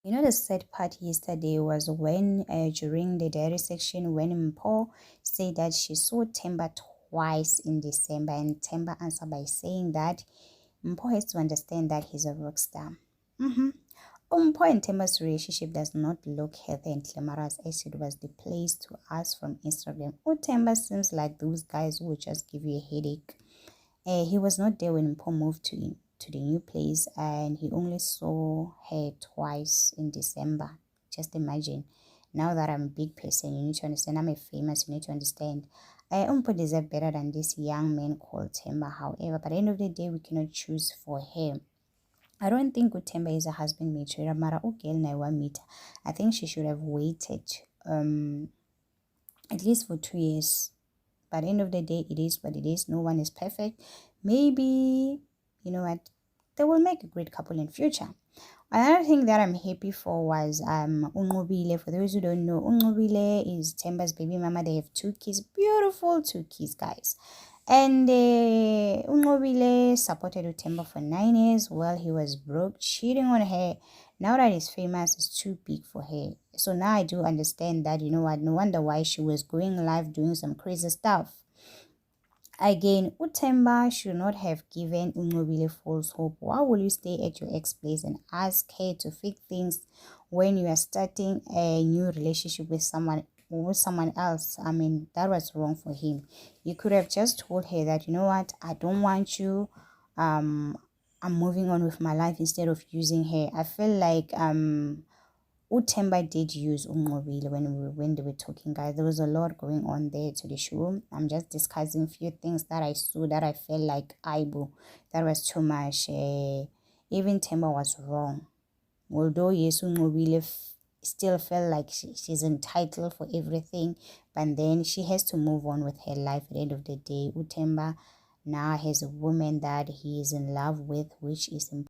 The sad part yesterday was when, during the diary section, when Mpho said that she saw Themba twice in December, and Themba answered by saying that Mpho has to understand that he's a rock star. Mpho and Themba's relationship does not look healthy and glamorous as it was displayed to us from Instagram. Themba seems like those guys who would just give you a headache. He was not there when Mpho moved to the new place, and he only saw her twice in December. Just imagine. Now that I'm a big person, you need to understand. I'm a famous, you need to understand. Mpho deserves better than this young man called Themba. However, by the end of the day, we cannot choose for him. I don't think Themba is a husband material. Mara meter. I think she should have waited at least for 2 years. By the end of the day, it is what it is. No one is perfect. Maybe, you know what, they will make a great couple in future. Another thing that I'm happy for was Unqobile. For those who don't know, Unqobile is Themba's baby mama. They have 2 kids, beautiful 2 kids, guys. And Unqobile supported Themba for 9 years while he was broke, cheating on her. Now that he's famous, it's too big for her. So now I do understand that, you know what, no wonder why she was going live doing some crazy stuff. Again, Themba should not have given Unqobile false hope. Why will you stay at your ex place and ask her to fix things when you are starting a new relationship with someone else? I mean, that was wrong for him. You could have just told her that, you know what, I don't want you. I'm moving on with my life instead of using her. I feel like Themba did use Unqobile when they were talking, guys. There was a lot going on there to the show. I'm just discussing a few things that I saw that I felt like Aibu. That was too much. Even Themba was wrong. Although yes, Unqobile still felt like she's entitled for everything, but then she has to move on with her life at the end of the day. Themba now has a woman that he is in love with, which is important.